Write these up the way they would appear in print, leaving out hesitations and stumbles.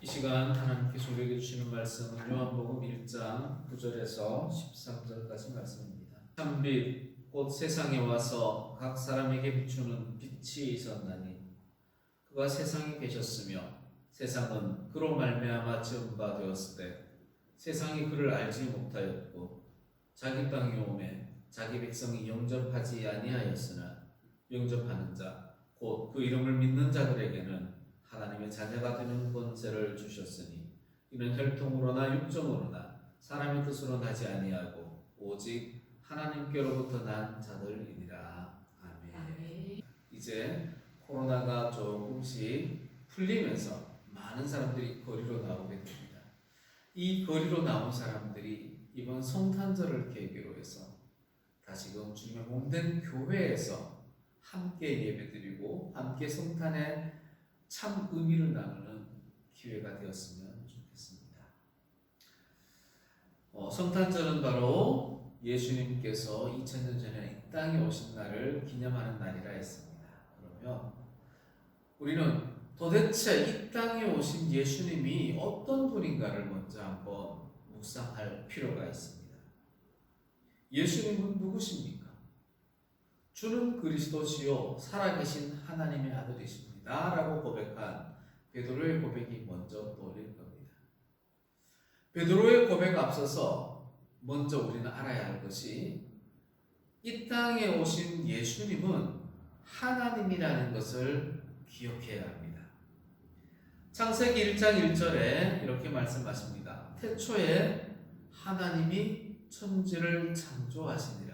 이 시간 하나님께서 우리에게 주시는 말씀은 요한복음 1장 9절에서 13절까지 말씀입니다. 참빛 곧 세상에 와서 각 사람에게 비추는 빛이 있었나니 그가 세상에 계셨으며 세상은 그로 말미암아 지은 바 되었을 때 세상이 그를 알지 못하였고 자기 땅에 오매 자기 백성이 영접하지 아니하였으나 영접하는 자 곧 그 이름을 믿는 자들에게는 하나님의 자녀가 되는 권세를 주셨으니 이는 혈통으로나 육정으로나 사람의 뜻으로 나지 아니하고 오직 하나님께로부터 난 자들이니라. 아멘. 이제 코로나가 조금씩 풀리면서 많은 사람들이 거리로 나오게 됩니다. 이 거리로 나온 사람들이 이번 성탄절을 계기로 해서 다시금 주님의 몸된 교회에서 함께 예배드리고 함께 성탄의 참 의미를 나누는 기회가 되었으면 좋겠습니다. 성탄절은 바로 예수님께서 2000년 전에 이 땅에 오신 날을 기념하는 날이라 했습니다. 그러면 우리는 도대체 이 땅에 오신 예수님이 어떤 분인가를 먼저 한번 묵상할 필요가 있습니다. 예수님은 누구십니까? 주는 그리스도시요 살아계신 하나님의 아들이십니다 라고 고백한 베드로의 고백이 먼저 떠오를 겁니다. 베드로의 고백 앞서서 먼저 우리는 알아야 할 것이 이 땅에 오신 예수님은 하나님이라는 것을 기억해야 합니다. 창세기 1장 1절에 이렇게 말씀하십니다. 태초에 하나님이 천지를 창조하시니라.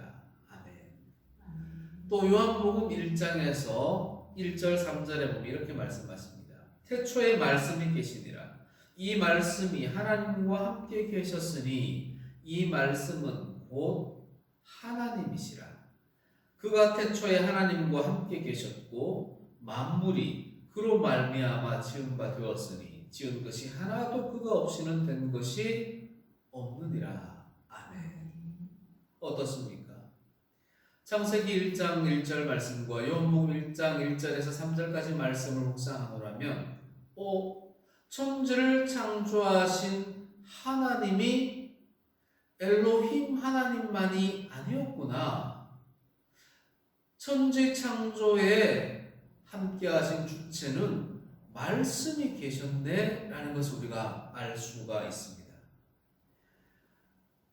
또 요한복음 1장에서 1절 3절에 보면 이렇게 말씀하십니다. 태초에 말씀이 계시니라. 이 말씀이 하나님과 함께 계셨으니 이 말씀은 곧 하나님이시라. 그가 태초에 하나님과 함께 계셨고 만물이 그로 말미암아 지은 바 되었으니 지은 것이 하나도 그가 없이는 된 것이 없느니라. 아멘. 어떻습니까? 창세기 1장 1절 말씀과 요한복음 1장 1절에서 3절까지 말씀을 묵상하노라면 천지를 창조하신 하나님이 엘로힘 하나님만이 아니었구나. 천지 창조에 함께하신 주체는 말씀이 계셨네 라는 것을 우리가 알 수가 있습니다.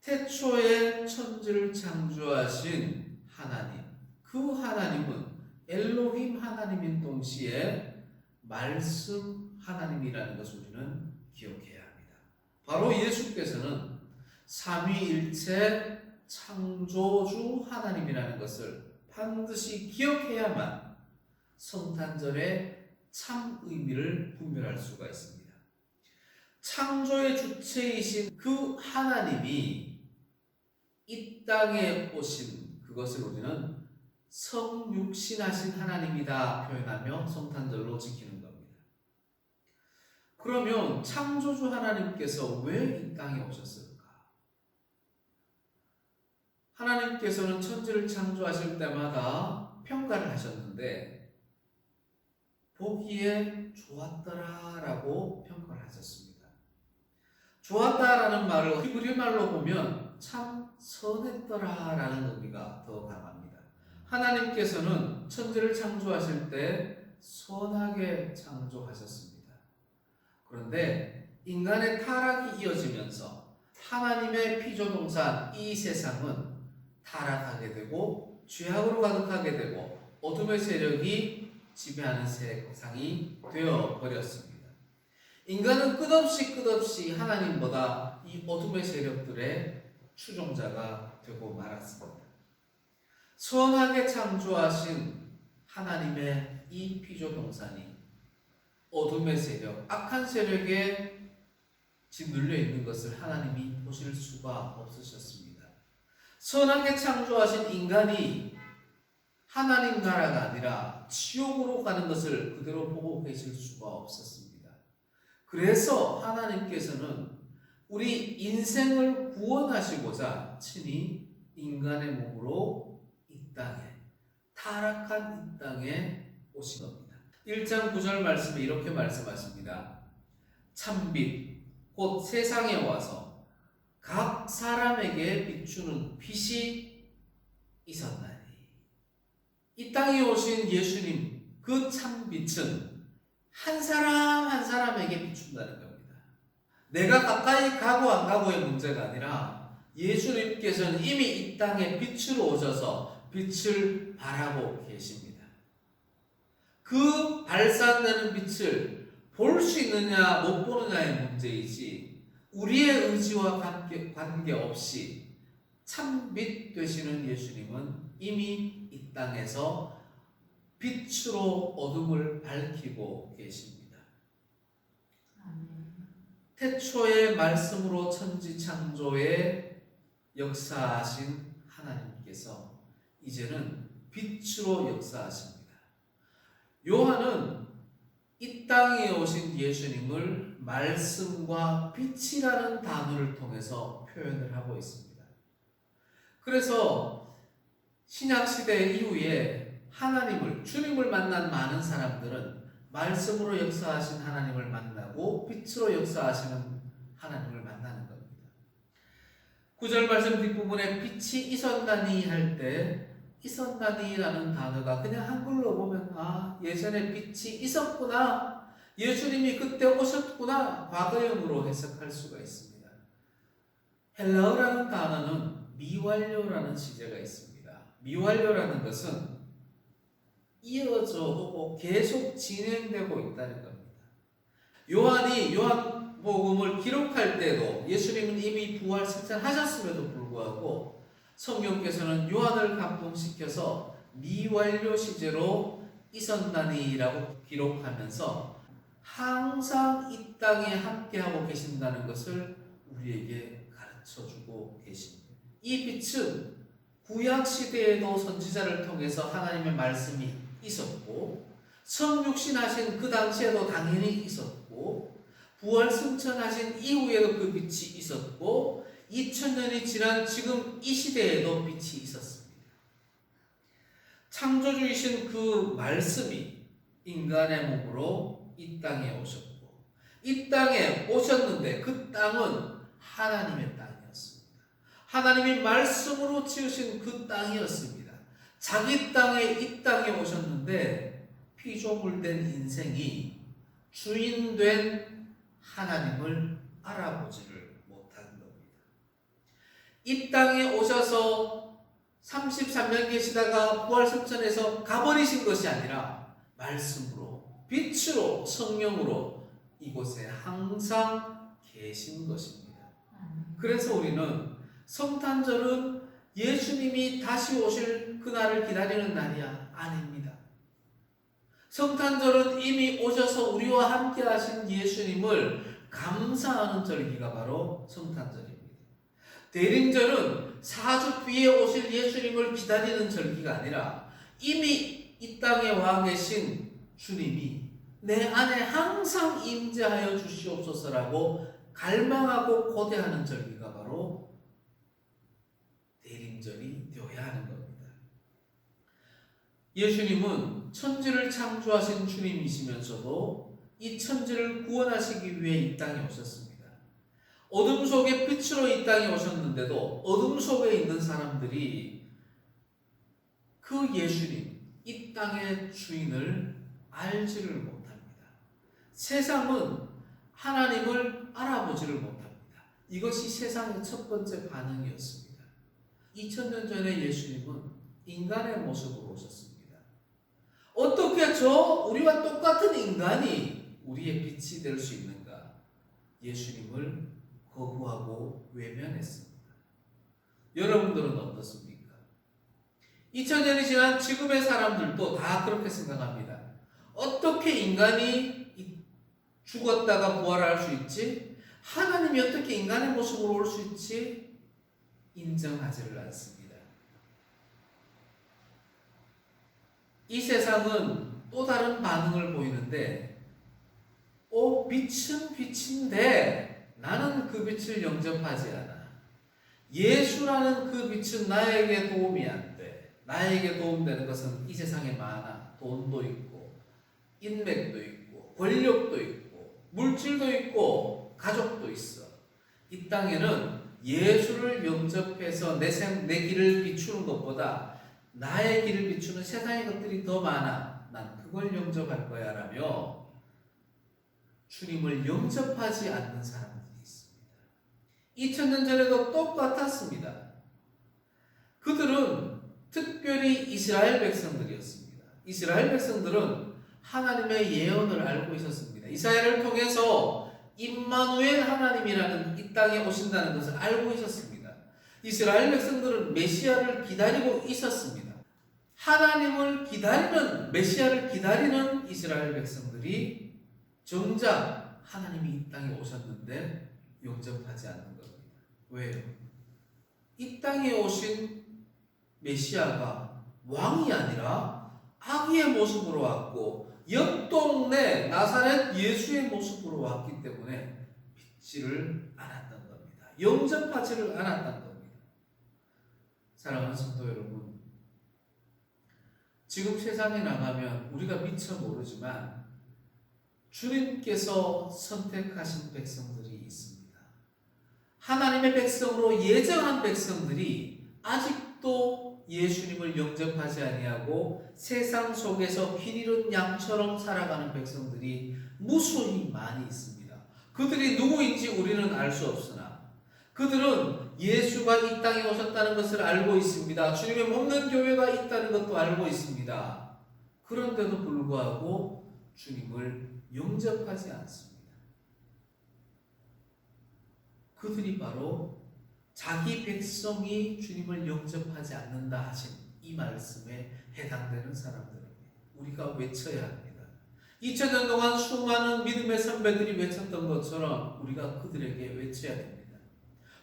태초에 천지를 창조하신 하나님, 그 하나님은 엘로힘 하나님인 동시에 말씀 하나님이라는 것을 우리는 기억해야 합니다. 바로 예수께서는 삼위일체 창조주 하나님이라는 것을 반드시 기억해야만 성탄절의 참 의미를 분별할 수가 있습니다. 창조의 주체이신 그 하나님이 이 땅에 오신 그것을 우리는 성육신하신 하나님이다 표현하며 성탄절로 지키는 겁니다. 그러면 창조주 하나님께서 왜 이 땅에 오셨을까? 하나님께서는 천지를 창조하실 때마다 평가를 하셨는데 보기에 좋았더라라고 평가를 하셨습니다. 좋았다라는 말을 히브리 말로 보면 참 선했더라라는 의미가 더 강합니다. 하나님께서는 천지를 창조하실 때 선하게 창조하셨습니다. 그런데 인간의 타락이 이어지면서 하나님의 피조동산 이 세상은 타락하게 되고 죄악으로 가득하게 되고 어둠의 세력이 지배하는 세상이 되어버렸습니다. 인간은 끝없이 하나님보다 이 어둠의 세력들의 추종자가 되고 말았습니다. 선하게 창조하신 하나님의 이 피조동산이 어둠의 세력, 악한 세력에 짓눌려 있는 것을 하나님이 보실 수가 없으셨습니다. 선하게 창조하신 인간이 하나님 나라가 아니라 지옥으로 가는 것을 그대로 보고 계실 수가 없었습니다. 그래서 하나님께서는 우리 인생을 구원하시고자 친히 인간의 몸으로 이 땅에, 타락한 이 땅에 오신 겁니다. 1장 9절 말씀에 이렇게 말씀하십니다. 참빛 곧 세상에 와서 각 사람에게 비추는 빛이 있었나니. 이 땅에 오신 예수님 그 참빛은 한 사람 한 사람에게 비춘다는 겁니다. 내가 가까이 가고 안 가고의 문제가 아니라 예수님께서는 이미 이 땅에 빛으로 오셔서 빛을 바라고 계십니다. 그 발산되는 빛을 볼 수 있느냐 못 보느냐의 문제이지 우리의 의지와 관계없이 참빛 되시는 예수님은 이미 이 땅에서 빛으로 어둠을 밝히고 계십니다. 태초의 말씀으로 천지 창조에 역사하신 하나님께서 이제는 빛으로 역사하십니다. 요한은 이 땅에 오신 예수님을 말씀과 빛이라는 단어를 통해서 표현을 하고 있습니다. 그래서 신약시대 이후에 하나님을, 주님을 만난 많은 사람들은 말씀으로 역사하신 하나님을 만나고 빛으로 역사하시는 하나님을 만나는 겁니다. 9절 말씀 뒷부분에 빛이 있었나니 할 때 있었나니라는 단어가 그냥 한글로 보면 예전에 빛이 있었구나, 예수님이 그때 오셨구나, 과거형으로 해석할 수가 있습니다. 헬라어라는 단어는 미완료라는 시제가 있습니다. 미완료라는 것은 이어져 오고 계속 진행되고 있다는 겁니다. 요한이 요한복음을 기록할 때도 예수님은 이미 부활 승천하셨음에도 불구하고 성경께서는 요한을 각동시켜서 미완료 시제로 있었나니라고 기록하면서 항상 이 땅에 함께하고 계신다는 것을 우리에게 가르쳐주고 계십니다. 이 빛은 구약시대에도 선지자를 통해서 하나님의 말씀이 있었고 성육신하신 그 당시에도 당연히 있었고 부활 승천하신 이후에도 그 빛이 있었고 2000년이 지난 지금 이 시대에도 빛이 있었습니다. 창조주이신 그 말씀이 인간의 몸으로 이 땅에 오셨고 이 땅에 오셨는데 그 땅은 하나님의 땅이었습니다. 하나님이 말씀으로 지으신 그 땅이었습니다. 자기 땅에 이 땅에 오셨는데 피조물된 인생이 주인된 하나님을 알아보지를 못한 겁니다. 이 땅에 오셔서 33년 계시다가 부활승천해서 가버리신 것이 아니라 말씀으로, 빛으로, 성령으로 이곳에 항상 계신 것입니다. 그래서 우리는 성탄절은 예수님이 다시 오실 그날을 기다리는 날이야? 아닙니다. 성탄절은 이미 오셔서 우리와 함께 하신 예수님을 감사하는 절기가 바로 성탄절입니다. 대림절은 4주 뒤에 오실 예수님을 기다리는 절기가 아니라 이미 이 땅에 와 계신 주님이 내 안에 항상 임재하여 주시옵소서라고 갈망하고 고대하는 절기가 바로 대림절이 되어야 하는 겁니다. 예수님은 천지를 창조하신 주님이시면서도 이 천지를 구원하시기 위해 이 땅에 오셨습니다. 어둠 속에 빛으로 이 땅에 오셨는데도 어둠 속에 있는 사람들이 그 예수님, 이 땅의 주인을 알지를 못합니다. 세상은 하나님을 알아보지를 못합니다. 이것이 세상의 첫 번째 반응이었습니다. 2000년 전에 예수님은 인간의 모습으로 오셨습니다. 어떻게 우리와 똑같은 인간이 우리의 빛이 될 수 있는가? 예수님을 거부하고 외면했습니다. 여러분들은 어떻습니까? 2000년이 지난 지금의 사람들도 다 그렇게 생각합니다. 어떻게 인간이 죽었다가 부활할 수 있지? 하나님이 어떻게 인간의 모습으로 올 수 있지? 인정하지를 않습니다. 이 세상은 또 다른 반응을 보이는데 빛은 빛인데 나는 그 빛을 영접하지 않아. 예수라는 그 빛은 나에게 도움이 안 돼. 나에게 도움되는 것은 이 세상에 많아. 돈도 있고 인맥도 있고 권력도 있고 물질도 있고 가족도 있어. 이 땅에는 예수를 영접해서 내 길을 비추는 것보다 나의 길을 비추는 세상의 것들이 더 많아. 난 그걸 영접할 거야 라며 주님을 영접하지 않는 사람들이 있습니다. 2000년 전에도 똑같았습니다. 그들은 특별히 이스라엘 백성들이었습니다. 이스라엘 백성들은 하나님의 예언을 알고 있었습니다. 이사야를 통해서 임마누엘 하나님이라는 이 땅에 오신다는 것을 알고 있었습니다. 이스라엘 백성들은 메시아를 기다리고 있었습니다. 하나님을 기다리는, 메시아를 기다리는 이스라엘 백성들이 정작 하나님이 이 땅에 오셨는데 영접하지 않는 겁니다. 왜요? 이 땅에 오신 메시아가 왕이 아니라 아기의 모습으로 왔고 옆 동네 나사렛 예수의 모습으로 왔기 때문에 믿지를 않았던 겁니다. 영접하지를 않았던 겁니다. 사랑하는 성도 여러분, 지금 세상에 나가면 우리가 미처 모르지만 주님께서 선택하신 백성들이 있습니다. 하나님의 백성으로 예정한 백성들이 아직도 예수님을 영접하지 아니하고 세상 속에서 길 잃은 양처럼 살아가는 백성들이 무수히 많이 있습니다. 그들이 누구인지 우리는 알 수 없으나 그들은 예수가 이 땅에 오셨다는 것을 알고 있습니다. 주님의 몸는 교회가 있다는 것도 알고 있습니다. 그런데도 불구하고 주님을 영접하지 않습니다. 그들이 바로 자기 백성이 주님을 영접하지 않는다 하신 이 말씀에 해당되는 사람들입니다. 우리가 외쳐야 합니다. 2000년 동안 수많은 믿음의 선배들이 외쳤던 것처럼 우리가 그들에게 외쳐야 됩니다.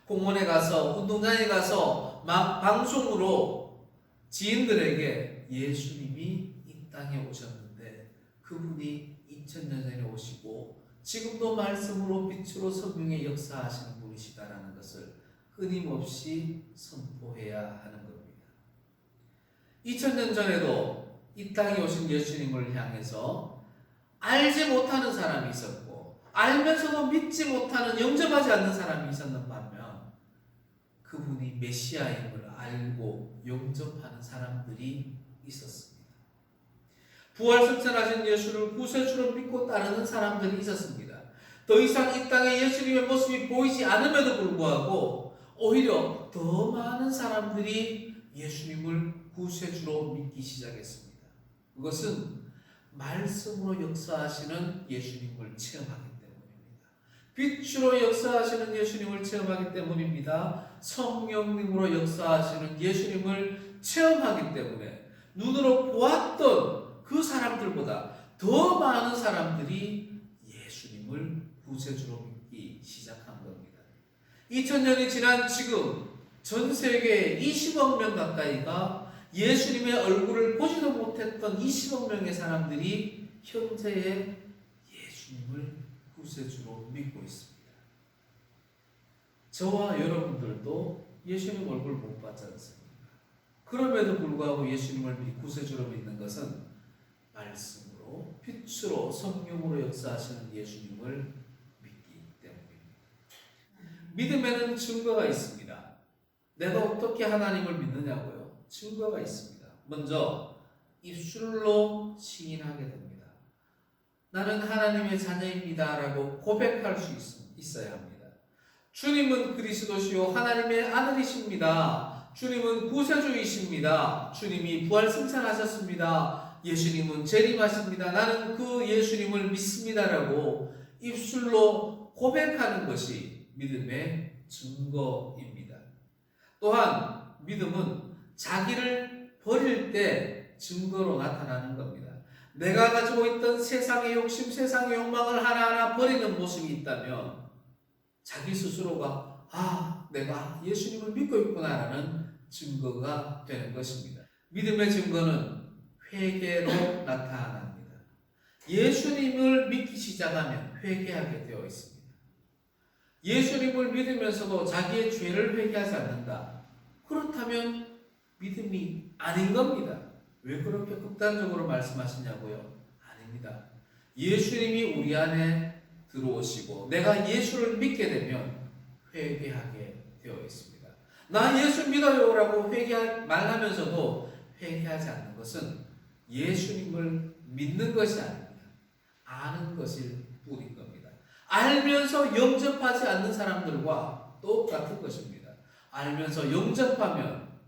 공원에 가서, 운동장에 가서 방송으로 지인들에게 예수님이 이 땅에 오셨는데 그분이 2000년 전에 오시고 지금도 말씀으로 빛으로 성령의 역사하시는 분이시다라는 것을 끊임없이 선포해야 하는 겁니다. 2000년 전에도 이 땅에 오신 예수님을 향해서 알지 못하는 사람이 있었고 알면서도 믿지 못하는, 영접하지 않는 사람이 있었는 반면 그분이 메시아임을 알고 영접하는 사람들이 있었습니다. 부활승천하신 예수를 구세주로 믿고 따르는 사람들이 있었습니다. 더 이상 이 땅에 예수님의 모습이 보이지 않음에도 불구하고 오히려 더 많은 사람들이 예수님을 구세주로 믿기 시작했습니다. 그것은 말씀으로 역사하시는 예수님을 체험하기 때문입니다. 빛으로 역사하시는 예수님을 체험하기 때문입니다. 성령님으로 역사하시는 예수님을 체험하기 때문에 눈으로 보았던 그 사람들보다 더 많은 사람들이 예수님을 구세주로 믿기 시작한 겁니다. 2000년이 지난 지금 전 세계 20억 명 가까이가 예수님의 얼굴을 보지도 못했던 20억 명의 사람들이 현재의 예수님을 구세주로 믿고 있습니다. 저와 여러분들도 예수님 얼굴 못 봤지 않습니까? 그럼에도 불구하고 예수님을 구세주로 믿는 것은 말씀으로, 빛으로, 성령으로 역사하시는 예수님을 믿기 때문입니다. 믿음에는 증거가 있습니다. 내가 어떻게 하나님을 믿느냐고요? 증거가 있습니다. 먼저 입술로 시인하게 됩니다. 나는 하나님의 자녀입니다 라고 고백할 수 있어야 합니다. 주님은 그리스도시요 하나님의 아들이십니다. 주님은 구세주이십니다. 주님이 부활승천하셨습니다. 예수님은 재림하십니다. 나는 그 예수님을 믿습니다라고 입술로 고백하는 것이 믿음의 증거입니다. 또한 믿음은 자기를 버릴 때 증거로 나타나는 겁니다. 내가 가지고 있던 세상의 욕심, 세상의 욕망을 하나하나 버리는 모습이 있다면 자기 스스로가 내가 예수님을 믿고 있구나라는 증거가 되는 것입니다. 믿음의 증거는 회개로 나타납니다. 예수님을 믿기 시작하면 회개하게 되어 있습니다. 예수님을 믿으면서도 자기의 죄를 회개하지 않는다. 그렇다면 믿음이 아닌 겁니다. 왜 그렇게 극단적으로 말씀하시냐고요? 아닙니다. 예수님이 우리 안에 들어오시고 내가 예수를 믿게 되면 회개하게 되어 있습니다. 나 예수 믿어요라고 말하면서도 회개하지 않는 것은 예수님을 믿는 것이 아닙니다. 아는 것일 뿐인 겁니다. 알면서 영접하지 않는 사람들과 똑같은 것입니다. 알면서 영접하면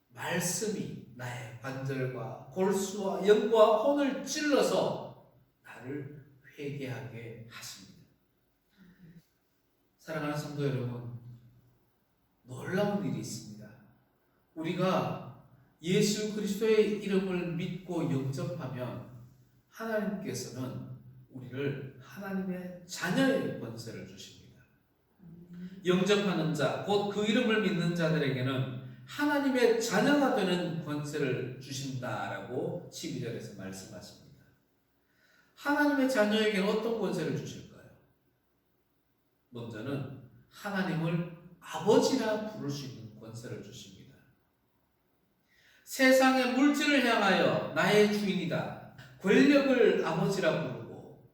말씀이 나의 관절과 골수와 영과 혼을 찔러서 나를 회개하게 하십니다. 사랑하는 성도 여러분, 놀라운 일이 있습니다. 우리가 예수 그리스도의 이름을 믿고 영접하면 하나님께서는 우리를 하나님의 자녀의 권세를 주십니다. 영접하는 자, 곧 그 이름을 믿는 자들에게는 하나님의 자녀가 되는 권세를 주신다라고 12절에서 말씀하십니다. 하나님의 자녀에게는 어떤 권세를 주실까요? 먼저는 하나님을 아버지라 부를 수 있는 권세를 주십니다. 세상의 물질을 향하여 나의 주인이다. 권력을 아버지라 부르고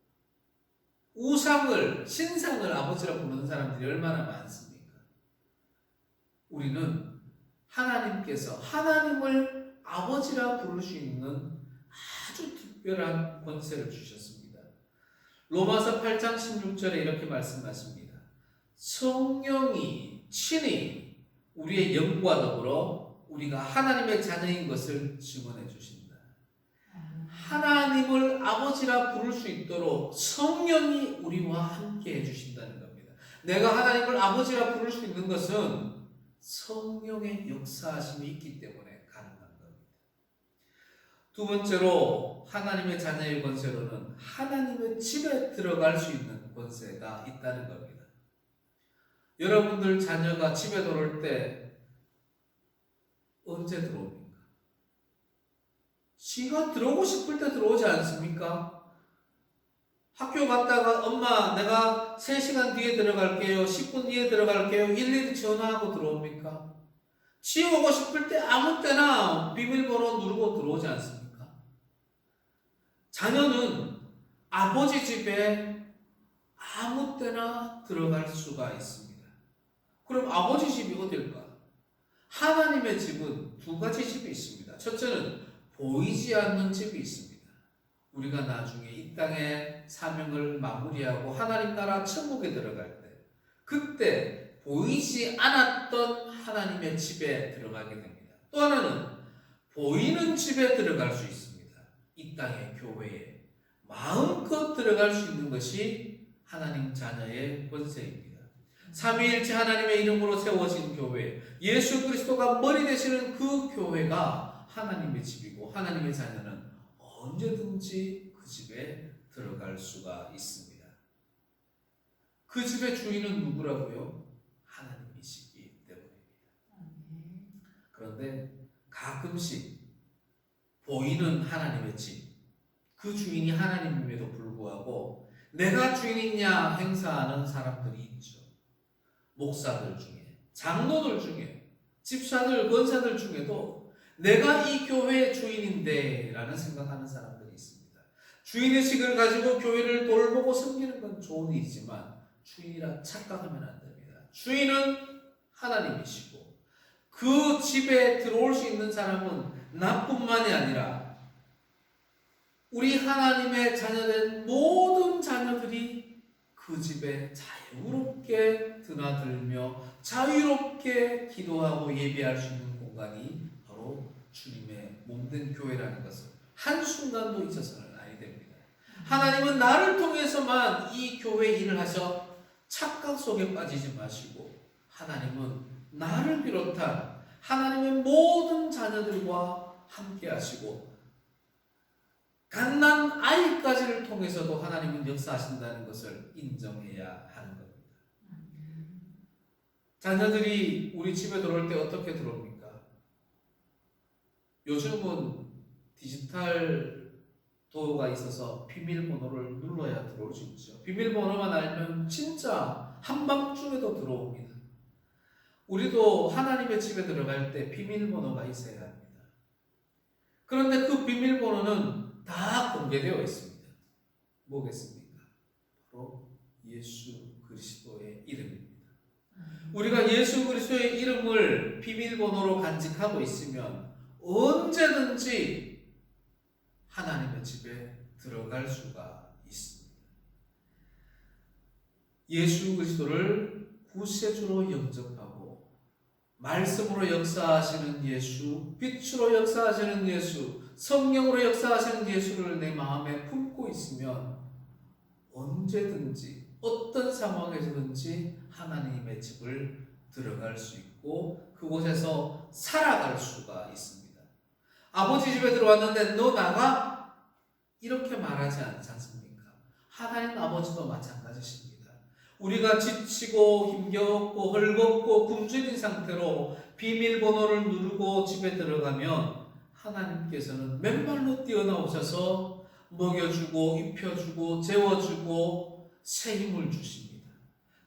우상을, 신상을 아버지라 부르는 사람들이 얼마나 많습니까? 우리는 하나님께서 하나님을 아버지라 부를 수 있는 아주 특별한 권세를 주셨습니다. 로마서 8장 16절에 이렇게 말씀하십니다. 성령이 친히 우리의 영과 더불어 우리가 하나님의 자녀인 것을 증언해 주신다. 하나님을 아버지라 부를 수 있도록 성령이 우리와 함께 해주신다는 겁니다. 내가 하나님을 아버지라 부를 수 있는 것은 성령의 역사하심이 있기 때문에 가능한 겁니다. 두 번째로 하나님의 자녀의 권세로는 하나님의 집에 들어갈 수 있는 권세가 있다는 겁니다. 여러분들 자녀가 집에 들어올 때 언제 들어옵니까? 지가 들어오고 싶을 때 들어오지 않습니까? 학교 갔다가 엄마 내가 3시간 뒤에 들어갈게요. 10분 뒤에 들어갈게요. 일일이 전화하고 들어옵니까? 지 오고 싶을 때 아무 때나 비밀번호 누르고 들어오지 않습니까? 자녀는 아버지 집에 아무 때나 들어갈 수가 있습니다. 그럼 아버지 집이 어딜까? 하나님의 집은 두 가지 집이 있습니다. 첫째는 보이지 않는 집이 있습니다. 우리가 나중에 이 땅의 사명을 마무리하고 하나님 나라 천국에 들어갈 때 그때 보이지 않았던 하나님의 집에 들어가게 됩니다. 또 하나는 보이는 집에 들어갈 수 있습니다. 이 땅의 교회에 마음껏 들어갈 수 있는 것이 하나님 자녀의 권세입니다. 삼위일체 하나님의 이름으로 세워진 교회, 예수 그리스도가 머리 되시는 그 교회가 하나님의 집이고 하나님의 자녀는 언제든지 그 집에 들어갈 수가 있습니다. 그 집의 주인은 누구라고요? 하나님이시기 때문입니다. 그런데 가끔씩 보이는 하나님의 집, 그 주인이 하나님임에도 불구하고 내가 주인이냐 행사하는 사람들이 있죠. 목사들 중에, 장로들 중에, 집사들, 권사들 중에도 내가 이 교회의 주인인데 라는 생각하는 사람들이 있습니다. 주인의식을 가지고 교회를 돌보고 섬기는 건 좋은 일이지만 주인이라 착각하면 안 됩니다. 주인은 하나님이시고 그 집에 들어올 수 있는 사람은 나뿐만이 아니라 우리 하나님의 자녀된 모든 자녀들이 그 집에 자유롭게 드나들며 자유롭게 기도하고 예배할 수 있는 공간이 바로 주님의 몸된 교회라는 것을 한순간도 잊어서는 아니 됩니다. 하나님은 나를 통해서만 이 교회 일을 하셔 착각 속에 빠지지 마시고 하나님은 나를 비롯한 하나님의 모든 자녀들과 함께 하시고 갓난 아이까지를 통해서도 하나님은 역사하신다는 것을 인정해야 하는 겁니다. 자녀들이 우리 집에 들어올 때 어떻게 들어옵니까? 요즘은 디지털 도어가 있어서 비밀번호를 눌러야 들어올 수 있죠. 비밀번호만 알면 진짜 한밤중에도 들어옵니다. 우리도 하나님의 집에 들어갈 때 비밀번호가 있어야 합니다. 그런데 그 비밀번호는 다 공개되어 있습니다. 뭐겠습니까? 예수 그리스도의 이름입니다. 우리가 예수 그리스도의 이름을 비밀번호로 간직하고 있으면 언제든지 하나님의 집에 들어갈 수가 있습니다. 예수 그리스도를 구세주로 영접하고 말씀으로 역사하시는 예수, 빛으로 역사하시는 예수, 성령으로 역사하시는 예수를 내 마음에 품고 있으면 언제든지 어떤 상황에서든지 하나님의 집을 들어갈 수 있고 그곳에서 살아갈 수가 있습니다. 아버지 집에 들어왔는데 너 나가? 이렇게 말하지 않습니까? 하나님 아버지도 마찬가지십니다. 우리가 지치고 힘겹고 헐겁고 굶주린 상태로 비밀번호를 누르고 집에 들어가면 하나님께서는 맨발로 뛰어나오셔서 먹여주고 입혀주고 재워주고 새 힘을 주십니다.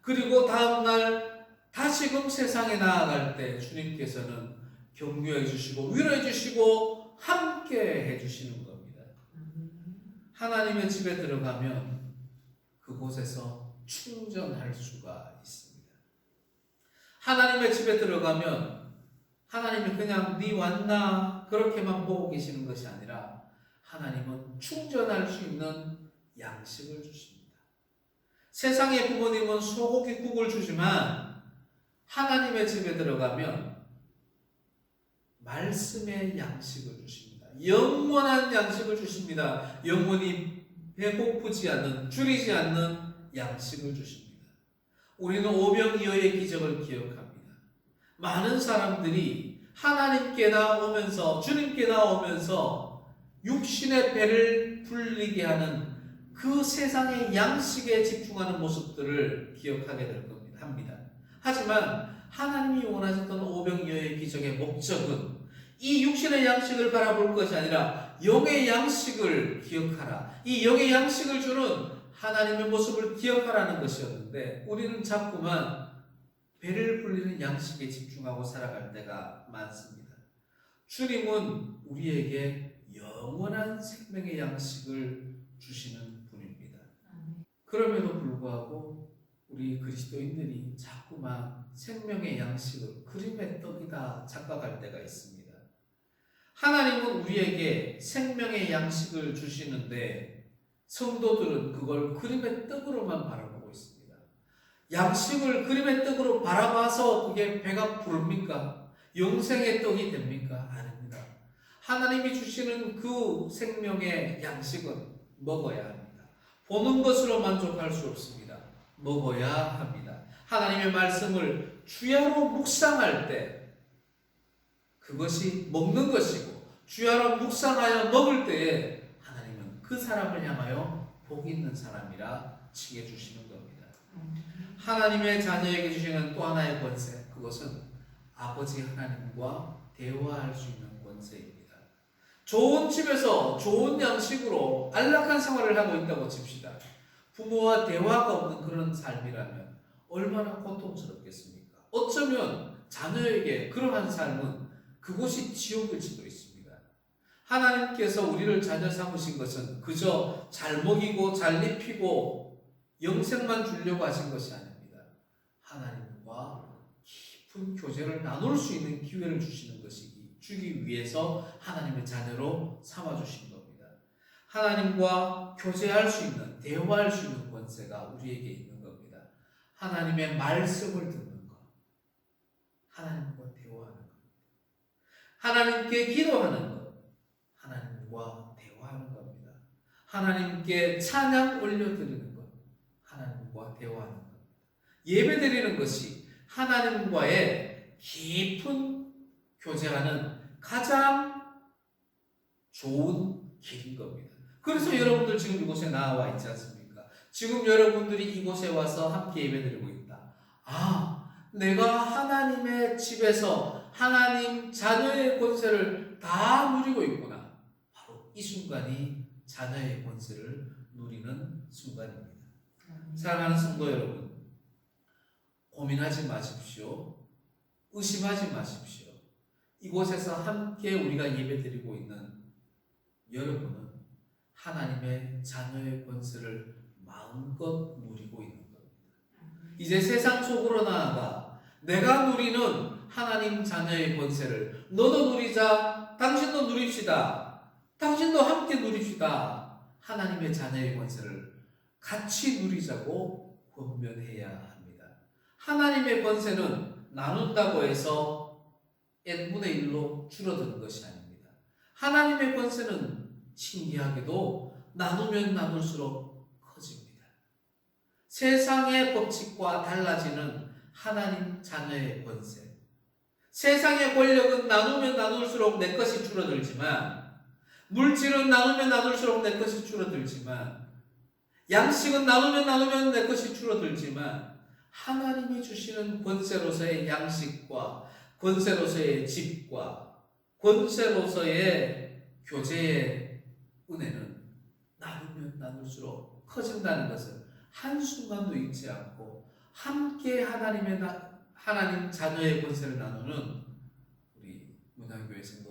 그리고 다음날 다시금 세상에 나아갈 때 주님께서는 격려해 주시고 위로해 주시고 함께 해 주시는 겁니다. 하나님의 집에 들어가면 그곳에서 충전할 수가 있습니다. 하나님의 집에 들어가면 하나님이 그냥 네 왔나 그렇게만 보고 계시는 것이 아니라 하나님은 충전할 수 있는 양식을 주십니다. 세상의 부모님은 소고기국을 주지만 하나님의 집에 들어가면 말씀의 양식을 주십니다. 영원한 양식을 주십니다. 영원히 배고프지 않는, 줄이지 않는 양식을 주십니다. 우리는 오병이어의 기적을 기억합니다. 많은 사람들이 하나님께 나오면서 주님께 나오면서 육신의 배를 불리게 하는 그 세상의 양식에 집중하는 모습들을 기억하게 될 겁니다. 하지만 하나님이 원하셨던 오병이어의 기적의 목적은 이 육신의 양식을 바라볼 것이 아니라 영의 양식을 기억하라. 이 영의 양식을 주는 하나님의 모습을 기억하라는 것이었는데 우리는 자꾸만 배를 불리는 양식에 집중하고 살아갈 때가 많습니다. 주님은 우리에게 영원한 생명의 양식을 주시는 분입니다. 그럼에도 불구하고 우리 그리스도인들이 자꾸만 생명의 양식을 그림의 떡이다 착각할 때가 있습니다. 하나님은 우리에게 생명의 양식을 주시는데 성도들은 그걸 그림의 떡으로만 바라보고 있습니다. 양식을 그림의 떡으로 바라봐서 그게 배가 부릅니까? 영생의 떡이 됩니까? 아닙니다. 하나님이 주시는 그 생명의 양식은 먹어야 합니다. 보는 것으로 만족할 수 없습니다. 먹어야 합니다. 하나님의 말씀을 주야로 묵상할 때 그것이 먹는 것이고 주야로 묵상하여 먹을 때에 하나님은 그 사람을 향하여 복 있는 사람이라 칭해 주시는 겁니다. 하나님의 자녀에게 주시는 또 하나의 권세, 그것은 아버지 하나님과 대화할 수 있는 권세입니다. 좋은 집에서 좋은 양식으로 안락한 생활을 하고 있다고 칩시다. 부모와 대화가 없는 그런 삶이라면 얼마나 고통스럽겠습니까? 어쩌면 자녀에게 그러한 삶은 그곳이 지옥일지도 있습니다. 하나님께서 우리를 자녀 삼으신 것은 그저 잘 먹이고 잘 입히고 영생만 주려고 하신 것이 아닙니다. 하나님과 깊은 교제를 나눌 수 있는 기회를 주기 위해서 하나님의 자녀로 삼아주신 겁니다. 하나님과 교제할 수 있는, 대화할 수 있는 권세가 우리에게 있는 겁니다. 하나님의 말씀을 듣는 것, 하나님과 대화하는 것, 하나님께 기도하는 것, 하나님과 대화하는 겁니다. 하나님께 찬양 올려드리는 것, 하나님과 대화하는 것. 예배드리는 것이 하나님과의 깊은 교제하는 가장 좋은 길인 겁니다. 그래서 여러분들 지금 이곳에 나와 있지 않습니까? 지금 여러분들이 이곳에 와서 함께 예배드리고 있다. 아, 내가 하나님의 집에서 하나님 자녀의 권세를 다 누리고 있구나. 바로 이 순간이 자녀의 권세를 누리는 순간입니다. 사랑하는 성도 여러분, 고민하지 마십시오. 의심하지 마십시오. 이곳에서 함께 우리가 예배드리고 있는 여러분은 하나님의 자녀의 권세를 마음껏 누리고 있는 겁니다. 이제 세상 속으로 나아가 내가 누리는 하나님 자녀의 권세를 너도 누리자. 당신도 누립시다. 당신도 함께 누립시다. 하나님의 자녀의 권세를 같이 누리자고 권면해야 합니다. 하나님의 권세는 나눈다고 해서 n분의 1로 줄어드는 것이 아닙니다. 하나님의 권세는 신기하게도 나누면 나눌수록 커집니다. 세상의 법칙과 달라지는 하나님 자녀의 권세. 세상의 권력은 나누면 나눌수록 내 것이 줄어들지만, 물질은 나누면 나눌수록 내 것이 줄어들지만, 양식은 나누면 내 것이 줄어들지만, 하나님이 주시는 권세로서의 양식과 권세로서의 집과 권세로서의 교제의 은혜는 나누면 나눌수록 커진다는 것을 한순간도 잊지 않고 함께 하나님 자녀의 권세를 나누는 우리 문화교회 성도